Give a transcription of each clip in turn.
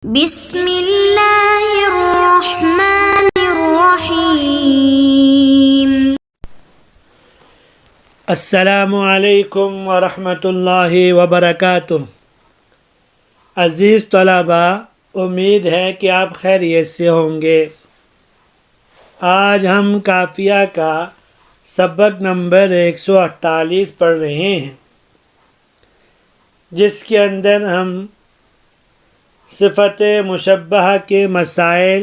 بسم اللہ الرحمن الرحیم۔ السلام علیکم ورحمۃ اللہ وبرکاتہ۔ عزیز طلباء، امید ہے کہ آپ خیریت سے ہوں گے۔ آج ہم قافیہ کا سبق نمبر 148 پڑھ رہے ہیں، جس کے اندر ہم صفت مشبہہ کے مسائل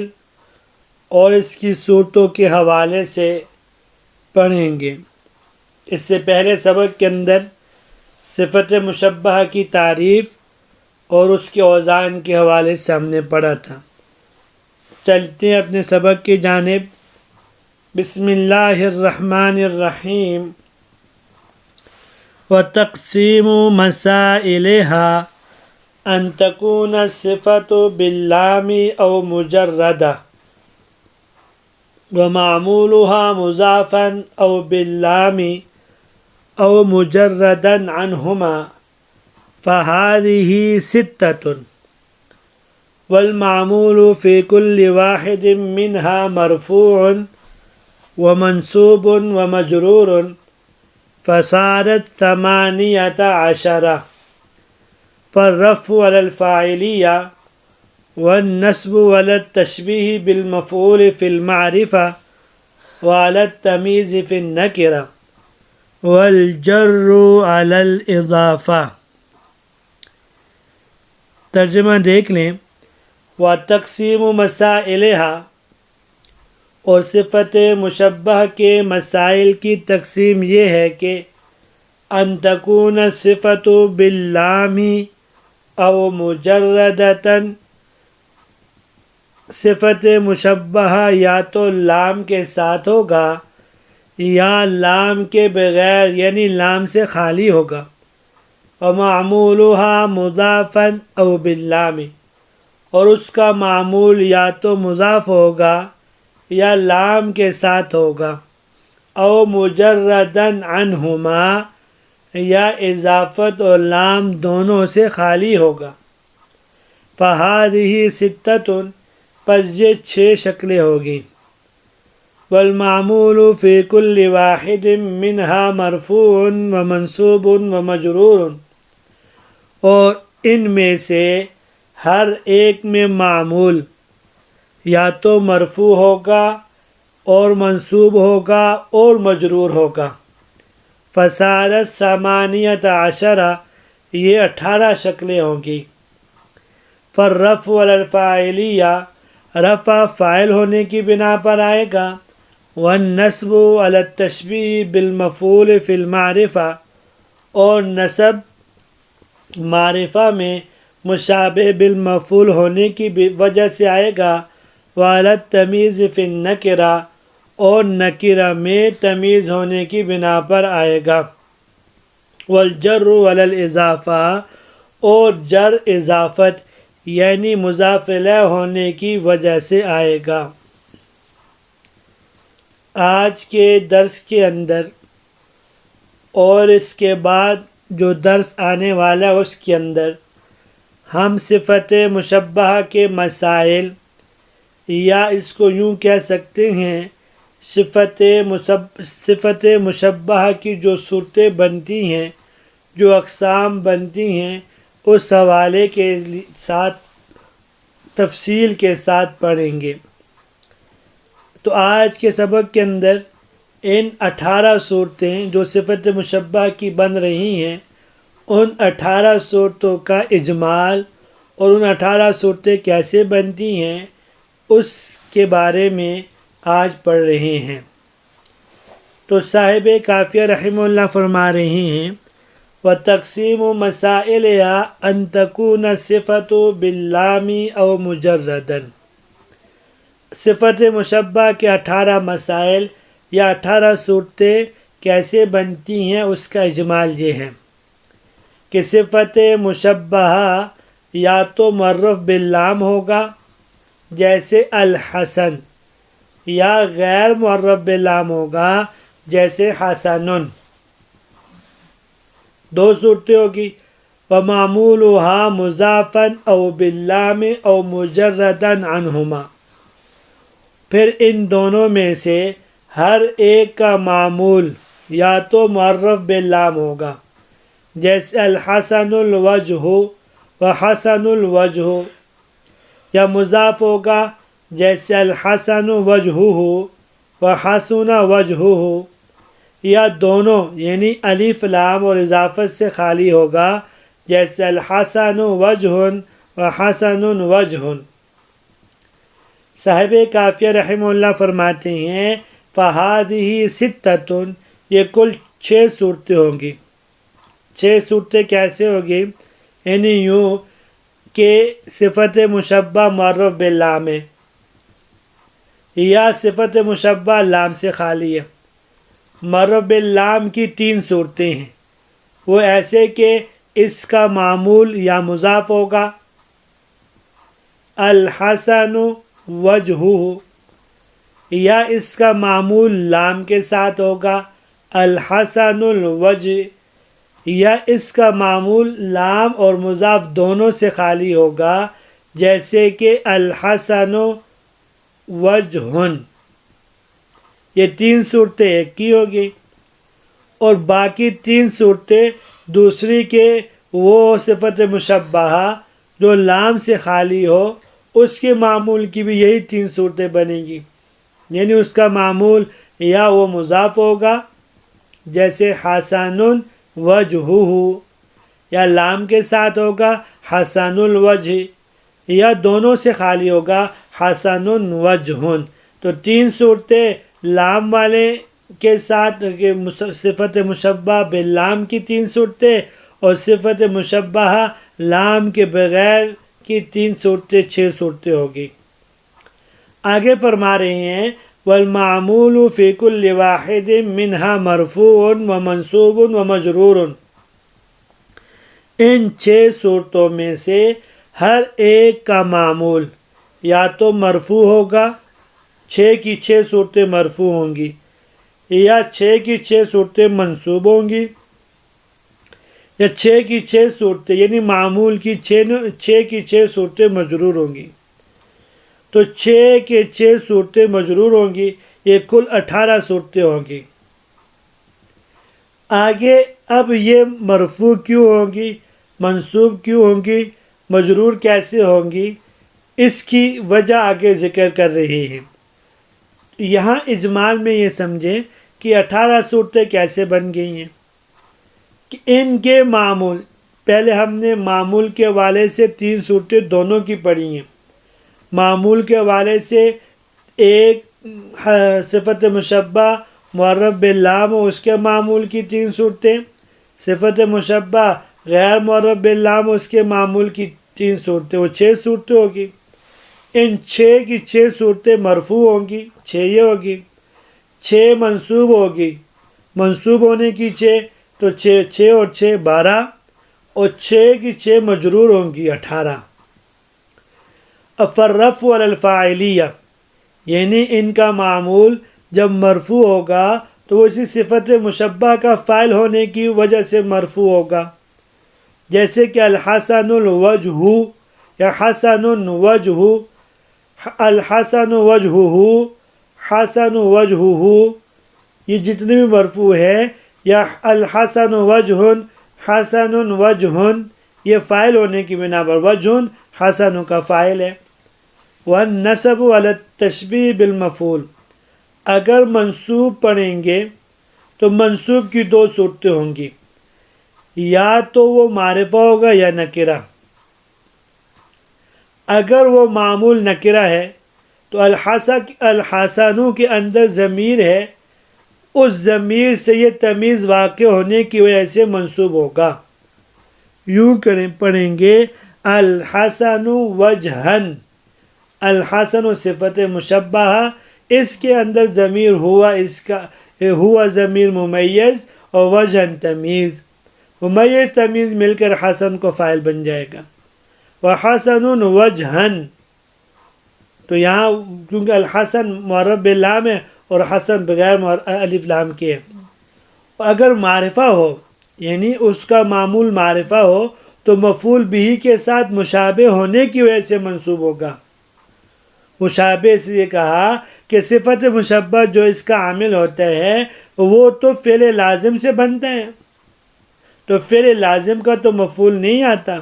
اور اس کی صورتوں کے حوالے سے پڑھیں گے۔ اس سے پہلے سبق کے اندر صفت مشبہہ کی تعریف اور اس کے اوزان کے حوالے سے ہم نے پڑھا تھا۔ چلتے ہیں اپنے سبق کی جانب۔ بسم اللہ الرحمن الرحیم۔ وتقسیم مسائلها ان تكون الصفة باللام او مجردة ومعمولها مضافا او باللام او مجردا عنهما فهذه ستة، والمعمول في كل واحد منها مرفوع ومنصوب ومجرور، فصارت 18، فالرفع على الفاعلية، والنصب على التشبيه بالمفعول في المعرفة، وعلى التمييز في النكرة، والجر على الإضافة۔ ترجمہ دیکھ لیں۔ وتقسیم مسائلها، اور صفت مشبہ کے مسائل کی تقسیم یہ ہے کہ ان تکون صفت باللام او مجردتاً، صفت مشبہ یا تو لام کے ساتھ ہوگا یا لام کے بغیر یعنی لام سے خالی ہوگا، ومعمولها مضافا او باللام، اور اس کا معمول یا تو مضاف ہوگا یا لام کے ساتھ ہوگا، او مجردا عنہما، یا اضافت اور لام دونوں سے خالی ہوگا۔ فہذہ ستۃ، پس یہ 6 شکلیں ہوگی۔ والمعمول فی کل واحد منہا مرفوع ومنصوب ومجرور، اور ان میں سے ہر ایک میں معمول یا تو مرفوع ہوگا اور منصوب ہوگا اور مجرور ہوگا۔ فصارت 18، یہ 18 شکلیں ہوں گی۔ فالرفع علی الفاعلیہ، رفع فاعل ہونے کی بنا پر آئے گا۔ والنصب علی التشبیہ بالمفعول فی المعرفہ، اور نصب معرفہ میں مشابہ بالمفعول ہونے کی وجہ سے آئے گا۔ وعلی التمییز فی النکرہ، اور نکرہ میں تمیز ہونے کی بنا پر آئے گا۔ والجر علی الاضافہ، اور جر اضافت یعنی مضاف الیہ ہونے کی وجہ سے آئے گا۔ آج کے درس کے اندر اور اس کے بعد جو درس آنے والا اس کے اندر ہم صفت مشبہ کے مسائل، یا اس کو یوں کہہ سکتے ہیں صفت مشبہ کی جو صورتیں بنتی ہیں، جو اقسام بنتی ہیں، اس حوالے کے ساتھ تفصیل کے ساتھ پڑھیں گے۔ تو آج کے سبق کے اندر ان 18 صورتیں جو صفت مشبہ کی بن رہی ہیں، ان 18 صورتوں کا اجمال اور ان 18 صورتیں کیسے بنتی ہیں اس کے بارے میں آج پڑھ رہے ہیں۔ تو صاحب قافیہ رحمہ اللہ فرما رہے ہیں وتقسیم مسائلها ان تكون الصفة باللام او مجردا، صفت مشبہ کے 18 مسائل یا 18 صورتیں کیسے بنتی ہیں اس کا اجمال یہ ہے کہ صفت مشبہ یا تو معرف باللام ہوگا جیسے الحسن، یا غیر معرف باللام ہوگا جیسے حسن۔ 2 صورتیں ہوگی، ومعمولها مضافا او باللام او مجردا عنہما، پھر ان دونوں میں سے ہر ایک کا معمول یا تو معرف باللام ہوگا، جیسے الحسن الوجہ وحسن الوجہ، یا مضاف ہوگا جیسے الحسن وجہہ وحسن وجہہ، یا دونوں یعنی الف لام اور اضافت سے خالی ہوگا جیسے الحسن وجہ وحسن وجہ۔ صاحب کافیہ رحمہ اللہ فرماتے ہیں فہذہ ستۃ، یہ کل 6 صورتیں ہوں گی۔ 6 صورتیں کیسے ہوگی؟ یعنی یوں کہ صفت مشبہ معرف باللام ہے، یا صفت مشبہ لام سے خالی ہے۔ معرف باللام کی 3 صورتیں ہیں، وہ ایسے کہ اس کا معمول یا مضاف ہوگا الحسن وجہہ، یا اس کا معمول لام کے ساتھ ہوگا الحسن الوجہ، یا اس کا معمول لام اور مضاف دونوں سے خالی ہوگا جیسے کہ الحسن وجہ۔ یہ 3 صورتیں ایک کی ہوگی، اور باقی 3 صورتیں دوسری کے وہ صفت مشبہہ جو لام سے خالی ہو اس کے معمول کی بھی یہی 3 صورتیں بنیں گی، یعنی اس کا معمول یا وہ مضاف ہوگا جیسے حسن وجہہ، یا لام کے ساتھ ہوگا حسن الوجہ، یا دونوں سے خالی ہوگا حسن وجہ۔ تو 3 صورتیں لام والے کے ساتھ صفت مشبہ باللام کی 3 صورتیں، اور صفت مشبہ لام کے بغیر کی 3 صورتیں، 6 صورتیں ہوگی۔ آگے فرما رہے ہیں والمعمول فی کل واحد منها مرفوع ومنصوب ومجرور، ان 6 صورتوں میں سے ہر ایک کا معمول یا تو مرفوع ہوگا، 6 کی 6 صورتیں مرفوع ہوں گی، یا 6 کی 6 صورتیں منصوب ہوں گی، یا 6 کی 6 صورتیں یعنی معمول کی 6 کی 6 صورتیں مجرور ہوں گی۔ تو 6 کے 6 صورتیں مجرور ہوں گی، یہ کل 18 صورتیں ہوں گی۔ آگے اب یہ مرفوع کیوں ہوں گی، منصوب کیوں ہوں گی، مجرور کیسے ہوں گی، اس کی وجہ آگے ذکر کر رہے ہیں۔ یہاں اجمال میں یہ سمجھیں کہ 18 صورتیں کیسے بن گئی ہیں، کہ ان کے معمول، پہلے ہم نے معمول کے حوالے سے 3 صورتیں دونوں کی پڑھی ہیں۔ معمول کے حوالے سے ایک صفت مشبہ معرف باللام و اس کے معمول کی 3 صورتیں، صفت مشبہ غیر معرف باللام و اس کے معمول کی 3 صورتیں، وہ 6 صورتیں ہوگی۔ ان 6 کی 6 صورتیں مرفوع ہوں گی، 6 یہ ہوگی، 6 منصوب ہوگی، منصوب ہونے کی 6 تو 6 اور 6 12، اور 6 کی 6 مجرور ہوں گی 18۔ الرفع علی الفاعلیہ، یعنی ان کا معمول جب مرفوع ہوگا تو وہ اسی صفت مشبہ کا فاعل ہونے کی وجہ سے مرفوع ہوگا، جیسے کہ الحسن الوجہ یا حسن وجہ، الحسن وجہہ، حسن وجہہ، یہ جتنے بھی مرفوع ہے، یا الحسن وجہ، حسن وجہ، یہ فاعل ہونے کی بنا پر وجہ حسن کا فاعل ہے۔ والنصب علی التشبیہ بالمفعول، اگر منصوب پڑھیں گے تو منصوب کی 2 صورتیں ہوں گی، یا تو وہ معرفہ ہوگا یا نکرہ۔ اگر وہ معمول نکرہ ہے تو الحسنوں کے اندر ضمیر ہے، اس ضمیر سے یہ تمیز واقع ہونے کی وجہ سے منصوب ہوگا۔ یوں پڑھیں گے الحسن وجہن، الحسن و صفت مشبہ، اس کے اندر ضمیر ہوا، اس کا ہوا ضمیر ممیز اور وجہن تمیز، ممیز تمیز مل کر حسن کو فاعل بن جائے گا۔ وحسن وجہن، تو یہاں کیونکہ الحسن معرف باللام ہے اور حسن بغیر الف لام کے ہے، اگر معرفہ ہو یعنی اس کا معمول معرفہ ہو تو مفعول بھی کے ساتھ مشابہ ہونے کی وجہ سے منصوب ہوگا۔ مشابہ اس لیے کہا کہ صفت مشبہ جو اس کا عامل ہوتا ہے وہ تو فعل لازم سے بنتا ہے، تو فعل لازم کا تو مفعول نہیں آتا،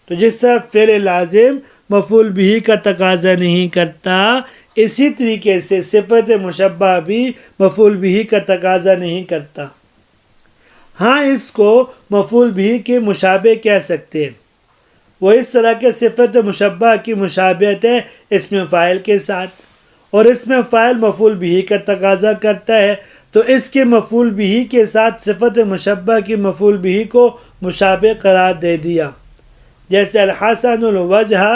تو جس طرح فعل لازم مفعول بھی کا تقاضا نہیں کرتا، اسی طریقے سے صفت مشبہ بھی مفعول بھی کا تقاضا نہیں کرتا۔ ہاں اس کو مفعول بھی کے مشابہ کہہ سکتے ہیں، وہ اس طرح کے صفت مشبہ کی مشابہت ہے اسم فاعل کے ساتھ، اور اسم فاعل مفعول بھی کا تقاضا کرتا ہے، تو اس کے مفعول بھی کے ساتھ صفت مشبہ کی مفعول بھی کو مشابہ قرار دے دیا، جیسے الحسن الوجہ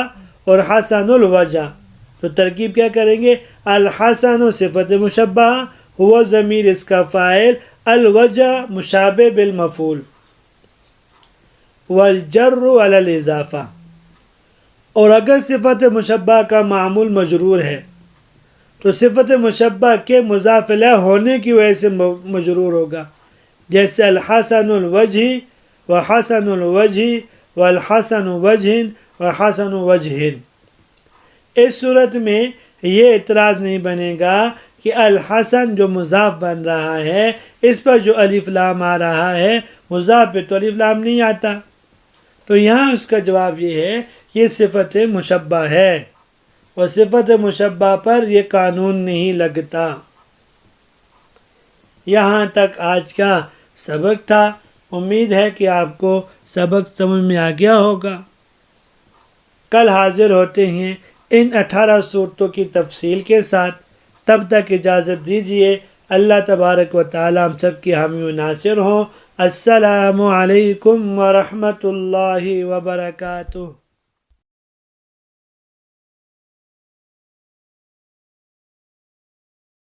اور حسن الوجہ، تو ترکیب کیا کریں گے؟ الحسن صفت مشبہ، ہوا ضمیر اس کا فاعل، الوجہ مشابہ بالمفعول، والجر علی الاضافہ، اور اگر صفت مشبہ کا معمول مجرور ہے تو صفت مشبہ کے مضاف الیہ ہونے کی وجہ سے مجرور ہوگا، جیسے الحسن الوجہ وحسن الوجہ والحسن وجہ وحسن وجہ۔ اس صورت میں یہ اعتراض نہیں بنے گا کہ الحسن جو مضاف بن رہا ہے اس پر جو الف لام آ رہا ہے مضاف پہ تو الف لام نہیں آتا، تو یہاں اس کا جواب یہ ہے یہ صفت مشبہ ہے، اور صفت مشبہ پر یہ قانون نہیں لگتا۔ یہاں تک آج کا سبق تھا، امید ہے کہ آپ کو سبق سمجھ میں آ گیا ہوگا۔ کل حاضر ہوتے ہیں ان 18 صورتوں کی تفصیل کے ساتھ، تب تک اجازت دیجیے۔ اللہ تبارک و تعالی ہم سب کی حامی و ناصر ہوں۔ السلام علیکم ورحمۃ اللہ وبرکاتہ۔